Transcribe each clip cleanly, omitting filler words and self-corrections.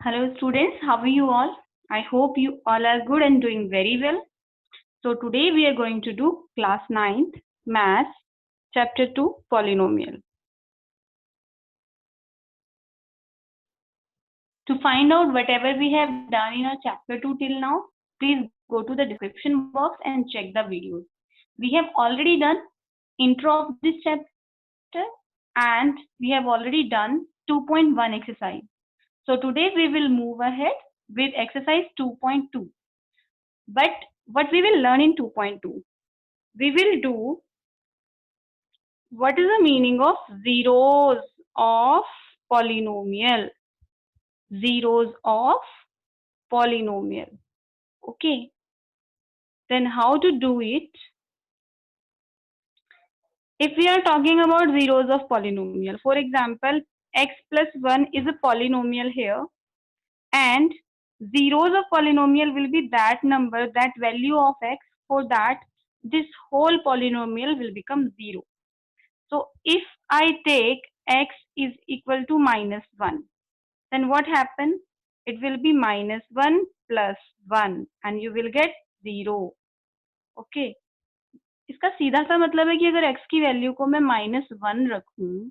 Hello students, how are you all? I hope you all are good and doing very well. So today we are going to do class 9th Maths chapter 2 Polynomial. To find out whatever we have done in our chapter 2 till now, please go to the description box and check the videos. We have already done intro of this chapter and we have already done 2.1 exercise. So today we will move ahead with exercise 2.2. But what we will learn in 2.2? We will do what is the meaning of zeros of polynomial. Zeros of polynomial. Okay. Then how to do it? If we are talking about zeros of polynomial, for example, x plus 1 is a polynomial here, and zeros of polynomial will be that number, that value of x, for that this whole polynomial will become 0. So if I take x is equal to -1, then what happens? It will be -1 plus 1 and you will get 0. Okay. इसका सीधा सा मतलब है कि अगर x की value को मैं -1 रखूं,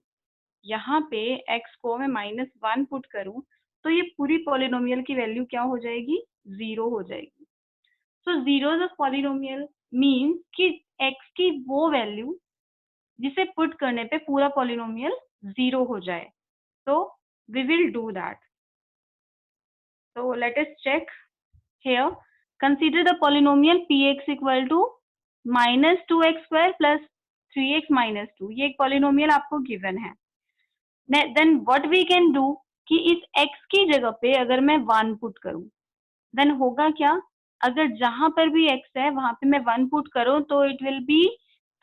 यहाँ पे x को मैं -1 पुट करूं, तो ये पूरी पॉलिनोमियल की वैल्यू क्या हो जाएगी? 0 हो जाएगी. सो zeros ऑफ पॉलिनोमियल मीन्स कि x की वो वैल्यू जिसे पुट करने पे पूरा पॉलिनोमियल 0 हो जाए. So we will do that. So let us check here. Consider the polynomial px equal to -2x square plus 3x minus 2. ये एक polynomial आपको given है. Then what we can do कि इस x की जगह पे अगर मैं 1 पुट करूं, then होगा क्या? अगर जहां पर भी x है वहां पे मैं 1 पुट करूं तो it will be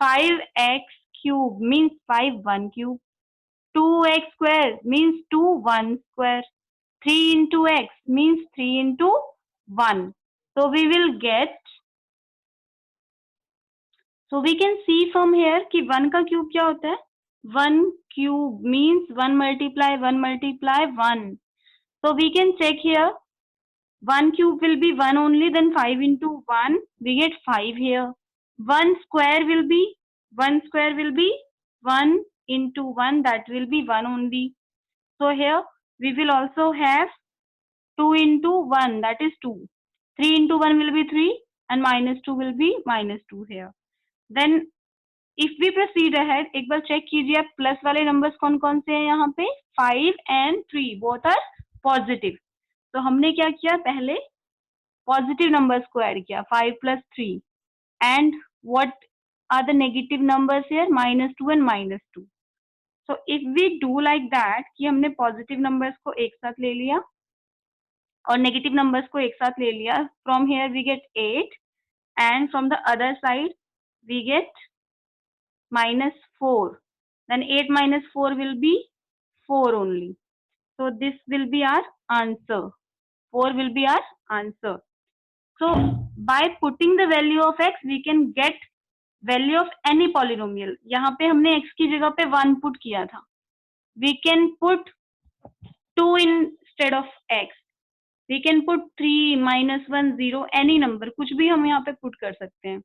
5x cube means 5 1 cube. 2x square means 2 1 square. 3 into x means 3 into 1. So we will get, so we can see from here कि 1 का क्यूब क्या होता है? 1 cube means 1 multiply 1 multiply 1. So we can check here. 1 cube will be 1 only, then 5 into 1 we get 5 here. 1 square will be 1 into 1, that will be 1 only. So here we will also have 2 into 1, that is 2. 3 into 1 will be 3 and -2 will be -2 here. Then if we proceed ahead, एक बार check कीजिए आप plus वाले numbers कौन कौन से हैं यहाँ पे? 5 and 3 both are positive. तो हमने क्या किया? पहले पॉजिटिव नंबर्स को ऐड किया, 5 plus 3. And what are the negative numbers here? -2 and -2. So if we do like that कि हमने पॉजिटिव नंबर्स को एक साथ ले लिया और नेगेटिव नंबर्स को एक साथ ले लिया, from here we get 8 and from the other side we get -4. Then 8 minus 4 will be 4 only. So this will be our answer. 4 will be our answer. So by putting the value of x we can get value of any polynomial. यहाँ पे हमने x की जगह पे 1 put किया था. We can put 2 instead of x. We can put 3, -1, 0, any number, कुछ भी हम यहाँ पे पुट कर सकते हैं.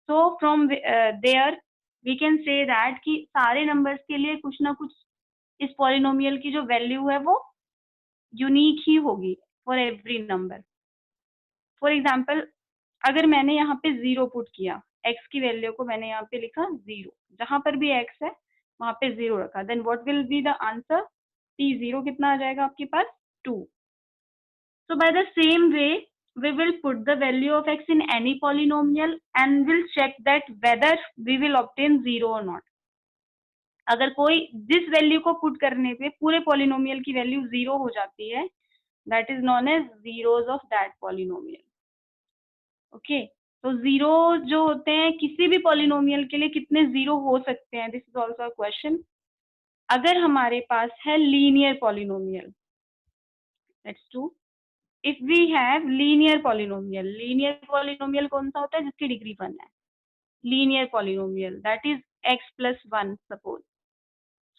So from there we can say that कि सारे नंबर्स के लिए कुछ ना कुछ इस पॉलिनोमियल की जो वैल्यू है वो यूनिक ही होगी for every number. For example अगर मैंने यहाँ पे 0 पुट किया, x की वैल्यू को मैंने यहाँ पे लिखा 0, जहां पर भी x है वहां पे 0 रखा, then what will be the answer? t0 कितना आ जाएगा आपके पास? 2. So by the same way we will put the value of x in any polynomial and will check that whether we will obtain 0 or not. अगर कोई जिस value को put करने पे पूरे पॉलिनोमियल की वैल्यू 0 हो जाती है, that is known as zeros of that polynomial. Okay, तो 0 जो होते हैं किसी भी पॉलिनोमियल के लिए कितने 0 हो सकते हैं? This is also a question. अगर हमारे पास है linear polynomial, let's do. If we have linear polynomial कौन सा होता है? जिसकी डिग्री 1 है. Linear polynomial that is x plus 1 suppose.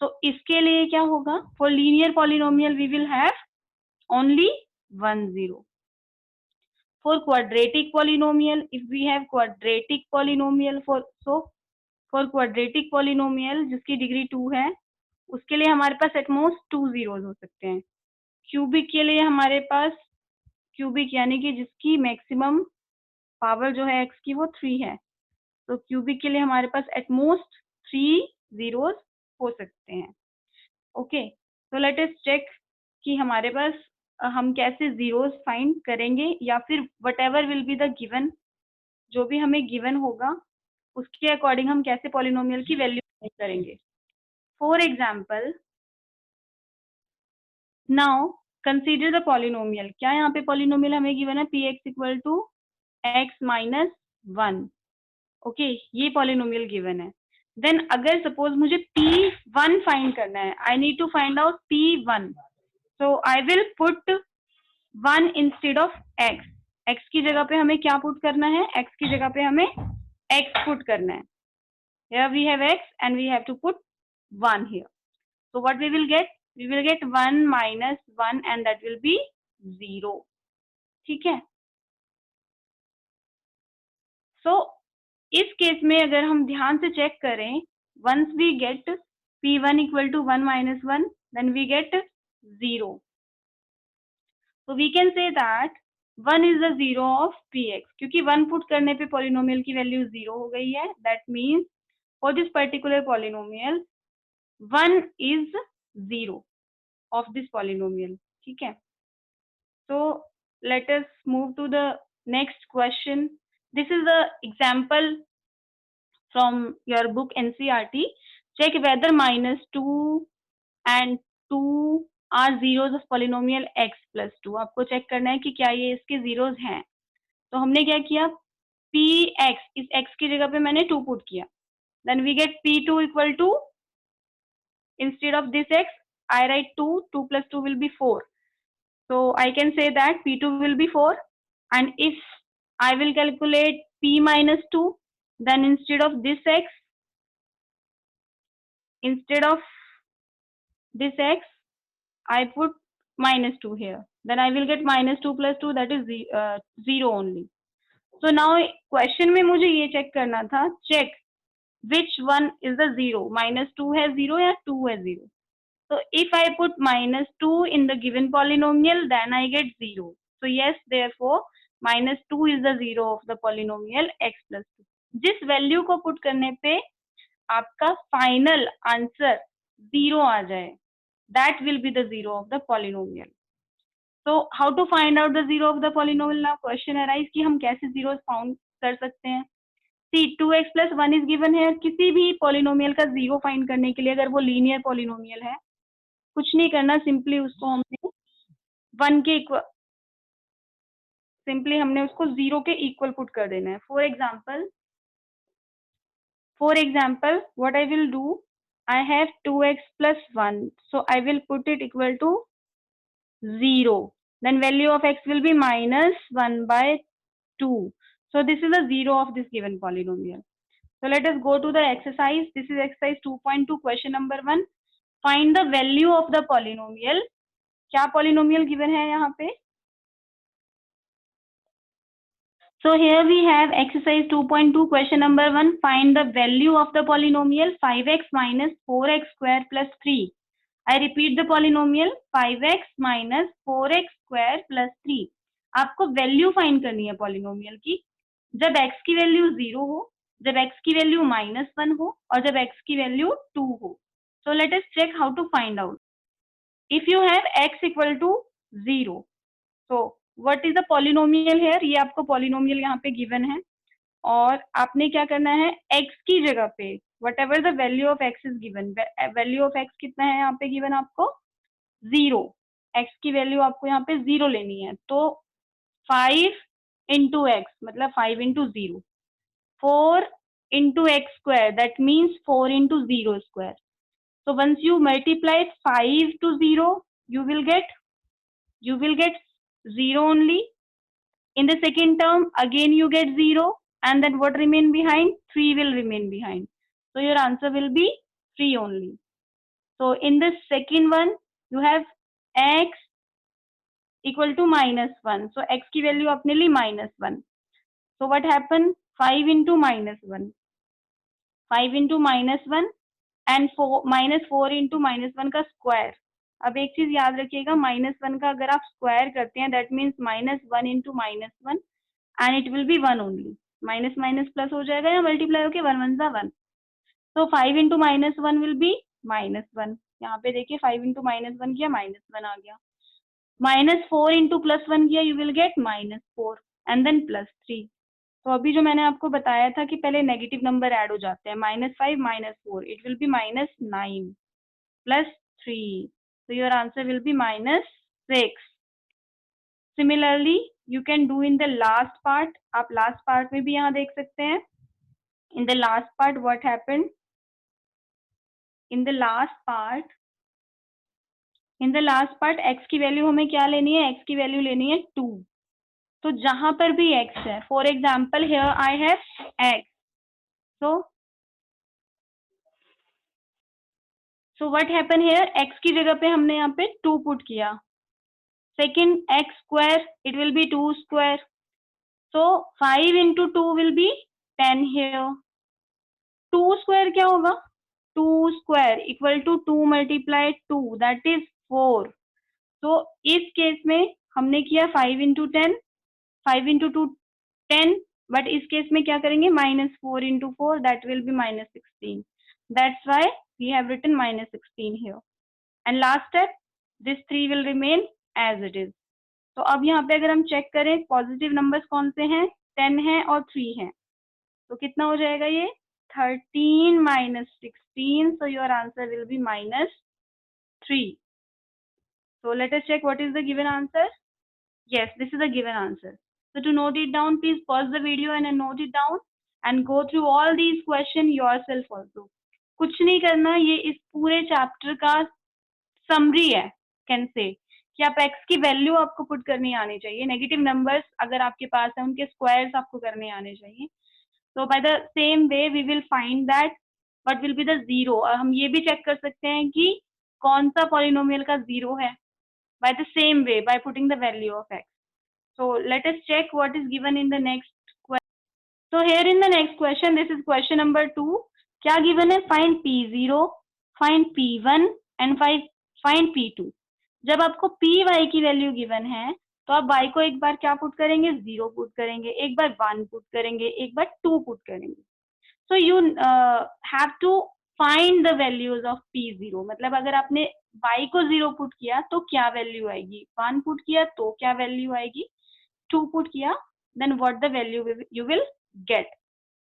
So इसके लिए क्या होगा? For linear polynomial we will have only 1 0. For quadratic polynomial, if we have quadratic polynomial for quadratic polynomial जिसकी डिग्री 2 है, उसके लिए हमारे पास एट मोस्ट 2 zeros हो सकते हैं. क्यूबिक के लिए हमारे पास क्यूबिक यानी कि जिसकी मैक्सिमम पावर जो है x की वो 3 है, तो क्यूबिक के लिए हमारे पास एट मोस्ट 3 zeros हो सकते हैं. ओके, तो लेट अस चेक कि हमारे पास हम कैसे जीरोस फाइंड करेंगे, या फिर what ever will be the given, जो भी हमें गिवन होगा उसके अकॉर्डिंग हम कैसे पॉलिनोमियल की वैल्यू फाइंड करेंगे. For example, now consider the polynomial. क्या यहाँ पे पॉलिनोमियल हमें गिवन है P x equal to x minus 1. Okay, ये पॉलिनोमियल गिवन है. देन अगर सपोज मुझे P1 फाइंड करना है, I need to find out P1, so I will put 1 instead of x. x की जगह पे हमें क्या पुट करना है, x की जगह पे हमें x पुट करना है. Here we have x and we have to put 1 here. So what we will get? We will get 1 minus 1 and that will be 0. ठीक है. So इस केस में अगर हम ध्यान से चेक करें, once we get P1 equal to 1 minus 1, then we get 0. So we can say that 1 is the zero of Px. क्योंकि 1 पुट करने पे पॉलिनोमियल की वैल्यू 0 हो गई है. That means for this particular polynomial 1 is 0 of this polynomial. ठीक है. So let us move to the next question. This is the example from your book NCERT. Check whether -2 and 2 are zeros of polynomial x plus 2. आपको check करना है कि क्या ये इसके zeros हैं. तो हमने क्या किया, px, इस x की जगह पे मैंने 2 पुट किया. Then we get p2 equal to, instead of this x I write 2, 2 plus 2 will be 4. So I can say that p2 will be 4. And if I will calculate p minus 2, then instead of this x I put minus 2 here. Then I will get minus 2 plus 2, that is 0 only. So now question में मुझे ये check करना था, check which one is the 0. -2 है 0 या 2 है 0. So if I put -2 in the given polynomial, then I get 0. So yes, therefore -2 is the 0 of the polynomial x plus 2. जिस value को पुट करने पे आपका फाइनल आंसर 0 आ जाए, that will be the 0 of the polynomial. So how to find out the 0 of the polynomial? Now question arise कि हम कैसे zeros found कर सकते हैं. See, 2x plus 1 is given here. किसी भी polynomial का 0 फाइंड करने के लिए, अगर वो लीनियर polynomial है, कुछ नहीं करना, सिंपली उसको हमने 1 के इक्वल, सिंपली हमने उसको 0 के इक्वल पुट कर देना है. For example what I will do, I have 2x plus 1, so I will put it equal to 0. Then value of x will be minus 1 by 2. So this is the 0 of this given polynomial. So let us go to the exercise. This is exercise 2.2, question number 1. Find the value of the polynomial. क्या polynomial given है यहाँ पे? So here we have exercise 2.2, question number 1. Find the value of the polynomial 5x minus 4x square plus 3. I repeat the polynomial 5x minus 4x square plus 3. आपको value find करनी है polynomial की जब x की value 0 हो, जब x की value -1 हो और जब x की वैल्यू 2 हो. So let us check how to find out. If you have x equal to 0, so what is the polynomial here? ये आपको polynomial यहाँ पे given है और आपने क्या करना है, x की जगह पे whatever the value of x is given, value of x कितना है यहाँ पे given आपको 0. x की वैल्यू आपको यहाँ पे 0 लेनी है. तो 5 into x मतलब 5 into 0, 4 into x square, that means 4 into 0 square. So once you multiply 5 to 0, you will get 0 only. In the second term again you get 0, and then what remain behind? 3 will remain behind. So your answer will be 3 only. So in the second one you have x equal to -1. So x की value अपने ली -1. So what happened? 5 into -1. 5 into -1 and -4 into -1 का square. अब एक चीज याद रखिएगा, -1 का अगर आप स्क्वायर करते हैं that means -1 into -1 and it will be 1 only. Minus minus plus हो जाएगा या मल्टीप्लाई होके 1 1 1. तो 5 into -1 will be -1. यहाँ पे देखिए 5 into -1 किया -1 आ गया. -4 into +1 किया you will get -4 and then +3. तो अभी जो मैंने आपको बताया था कि पहले नेगेटिव नंबर ऐड हो जाते हैं, -5 -4 it will be -9 +3. So your answer will be -6. Similarly, you can do in the last part. आप last part में भी यहाँ देख सकते हैं. In the last part, what happened? In the last part, x की वैल्यू हमें क्या लेनी है? x की वैल्यू लेनी है 2. तो जहां पर भी x है, for example here I have x. So what happened here? x की जगह पे हमने यहाँ पे 2 पुट किया. Second, x square, it will be 2 square. So 5 into 2 will be 10 here. 2 square क्या होगा? 2 square equal to 2 multiplied 2, that is 4. तो इस केस में हमने किया 5 into 10, 5 into 2 10, बट इस केस में क्या करेंगे? -4 into 4, that will be -16. That's why we have written -16 here. And last step, this 3 will remain as it is. तो अब यहाँ पे अगर हम चेक करें पॉजिटिव नंबर्स कौन से हैं? 10 है और 3 है. तो कितना हो जाएगा ये? 13 minus 16. So your answer will be -3. So let us check what is the given answer. Yes, this is the given answer. So to note it down, please pause the video and note it down and go through all these questions yourself also. कुछ नहीं करना, ये इस पूरे chapter का summary है, can say, कि आप x की वैल्यू आपको पुट करनी आनी चाहिए. नेगेटिव नंबर्स अगर आपके पास है उनके स्क्वायर्स आपको करने आने चाहिए. So by the same way we will find that what will be the zero. और हम ये भी चेक कर सकते हैं कि कौन सा पॉलिनोमियल का जीरो है. By the same way, by putting the value of x. So let us check what is given in the next question. So here in the next question, this is question number 2. क्या given है? Find p0, find p1 and find p2. जब आपको py की value given है तो आप y को एक बार क्या पुट करेंगे? 0 पुट करेंगे, एक बार 1 पुट करेंगे, एक बार 2 पुट करेंगे. So you have to find the values of p0. मतलब अगर आपने y को 0 पुट किया तो क्या वैल्यू आएगी? 1 पुट किया तो क्या वैल्यू आएगी? 2 पुट किया, then what the value you will get.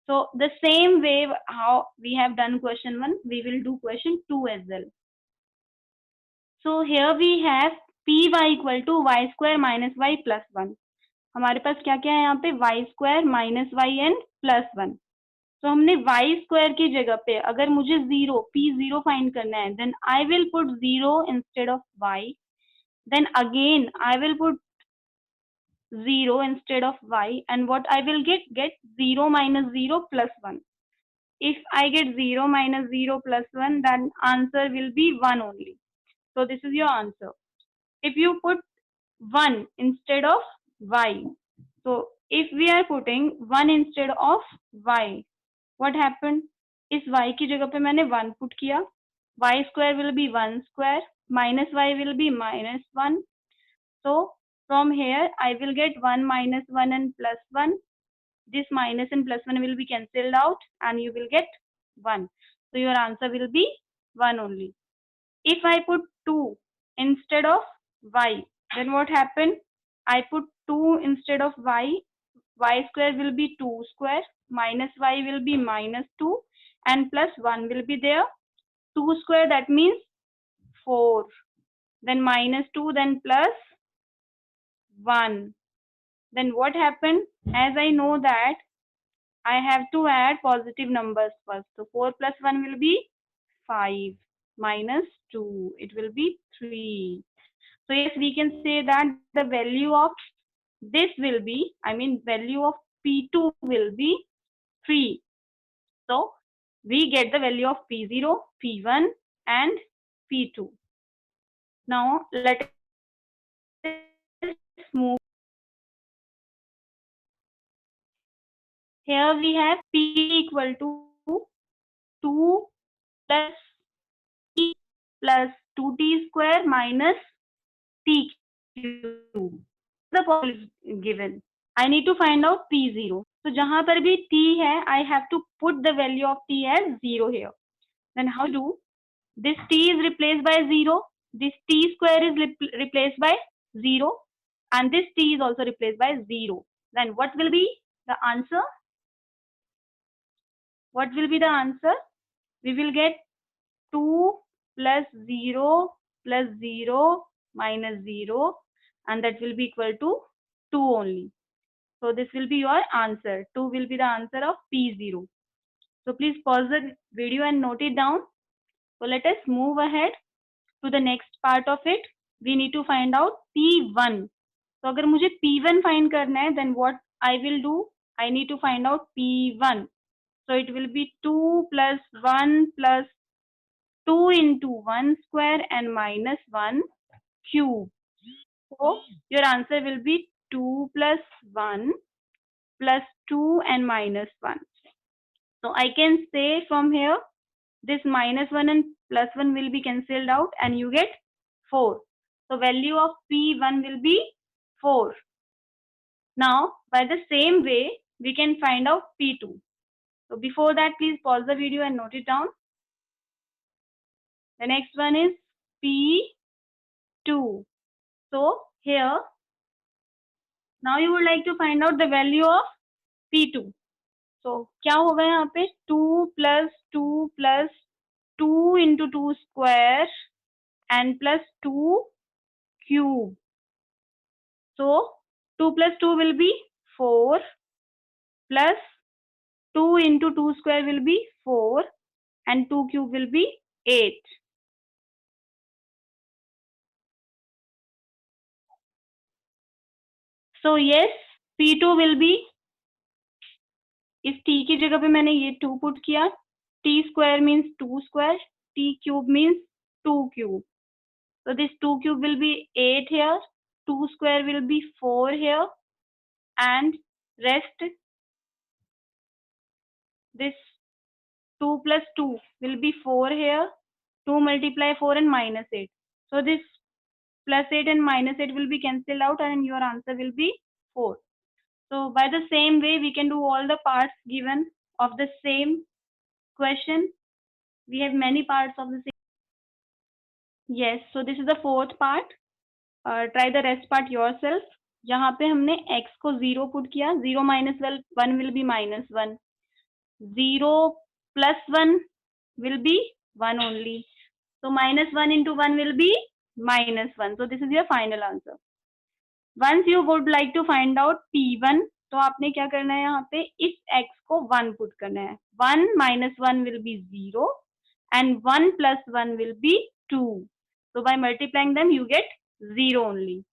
So the same way how we have done question 1, we will do question 2 as well. So here we have py equal to y square minus y plus 1. हमारे पास क्या क्या है यहाँ पे? y square minus y and plus 1. तो हमने y square की जगह पे अगर मुझे p0 फाइंड करना है, then I will put 0 instead of y. Then again I will put 0 instead of y, and what I will get 0 minus 0 plus 1. If I get 0 minus 0 plus 1, then answer will be 1 only. So this is your answer. If you put 1 instead of y, so if we are putting 1 instead of y, what happened? इस y की जगह पे मैंने 1 put किया, y square will be 1 square, minus y will be minus 1. So from here I will get 1 minus 1 and plus 1. This minus and plus 1 will be cancelled out and you will get 1. So your answer will be 1 only. If I put 2 instead of y, then what happened? I put 2 instead of y square will be 2 square, minus y will be minus 2 and plus 1 will be there. 2 square, that means 4, then minus 2, then plus 1. Then what happened? As I know that I have to add positive numbers first. So 4 plus 1 will be 5, minus 2, it will be 3. So yes, we can say that the value of this will be, value of P2 will be 3. So we get the value of P0, P1 and P2. Now let us move. Here we have P equal to 2 plus T plus 2T square minus T cube. The problem is given. I need to find out P0. So जहाँ पर भी T है, I have to put the value of T as 0 here. Then how do? This T is replaced by 0. This T square is replaced by 0. And this T is also replaced by 0. Then what will be the answer? What will be the answer? We will get 2 plus 0 plus 0 minus 0, and that will be equal to 2 only. So this will be your answer. 2 will be the answer of P0. So please pause the video and note it down. So let us move ahead to the next part of it. We need to find out P1. So अगर मुझे P1 find करना है, then what I will do? I need to find out P1. So it will be 2 plus 1 plus 2 into 1 square and minus 1 cube. So your answer will be 2 plus 1 plus 2 and minus 1. So I can say from here, this minus 1 and plus 1 will be cancelled out and you get 4. So value of P1 will be 4. Now by the same way, we can find out P2. So before that, please pause the video and note it down. The next one is P2. So here, now you would like to find out the value of P2. So क्या होगा यहाँ पे 2 plus 2 plus 2 into 2 square and plus 2 cube. So 2 plus 2 will be 4 plus 2 into 2 square will be 4 and 2 cube will be 8. So yes, P2 will be, इस t की जगह पे मैंने ये 2 पुट किया. T square means 2 square, T cube means 2 cube. So this 2 cube will be 8 here, 2 square will be 4 here, and rest this 2 plus 2 will be 4 here, 2 multiply 4 and minus 8. So this plus 8 and minus 8 will be cancelled out and your answer will be 4. So by the same way, we can do all the parts given of the same question. We have many parts of the same. Yes, so this is the fourth part. Try the rest part yourself. यहाँ पे हमने x को 0 put किया. 0 minus 1 will be minus 1. 0 plus 1 will be 1 only. So minus 1 into 1 will be minus 1. So this is your final answer. Once you would like to find out P1, तो आपने क्या करना है यहाँ पे इस x को 1 पुट करना है. 1 minus 1 will be 0 and 1 plus 1 will be 2. So by multiplying them you get 0 only.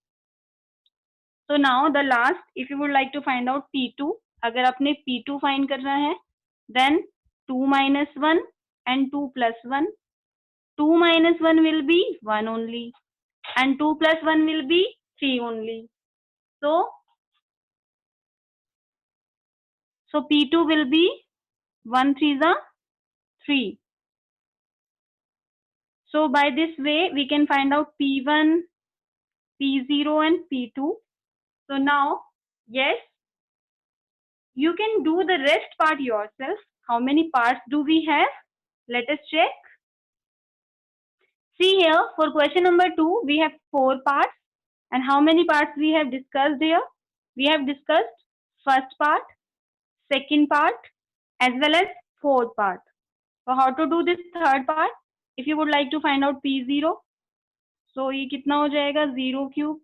So now the last, if you would like to find out P2, अगर आपने P2 find करना है, then 2 minus 1 and 2 plus 1. 2 minus 1 will be 1 only and 2 plus 1 will be 3 only. So P2 will be 1 3 is 3. So by this way we can find out P1, P0 and P2. So now, yes, you can do the rest part yourself. How many parts do we have? Let us check. See here, for question number 2, we have 4 parts. And how many parts we have discussed here? We have discussed first part, second part, as well as fourth part. So how to do this third part? If you would like to find out P0, so ये कितना हो जाएगा 0 cube.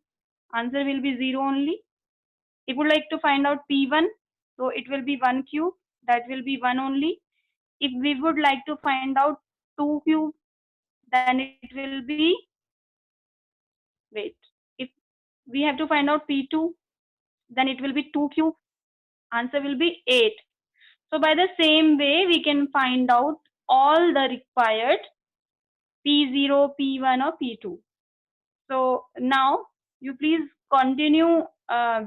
Answer will be 0 only. If you would like to find out P1, so it will be 1 cube. That will be 1 only. If we would like to find out 2 cube, then it will be, wait, if we have to find out P2, then it will be 2 cube. Answer will be 8. So by the same way, we can find out all the required P0, P1 or P2. So now you please continue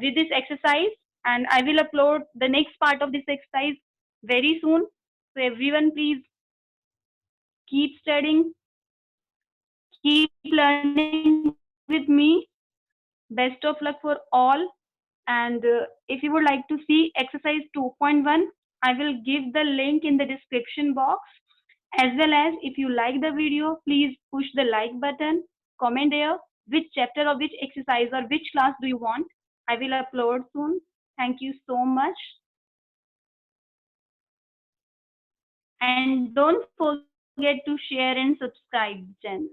with this exercise, and I will upload the next part of this exercise very soon. So everyone, please keep studying, keep learning with me. Best of luck for all. And if you would like to see exercise 2.1, I will give the link in the description box. As well as if you like the video, please push the like button, comment there which chapter or which exercise or which class do you want. I will upload soon. Thank you so much. And don't forget to share and subscribe channel.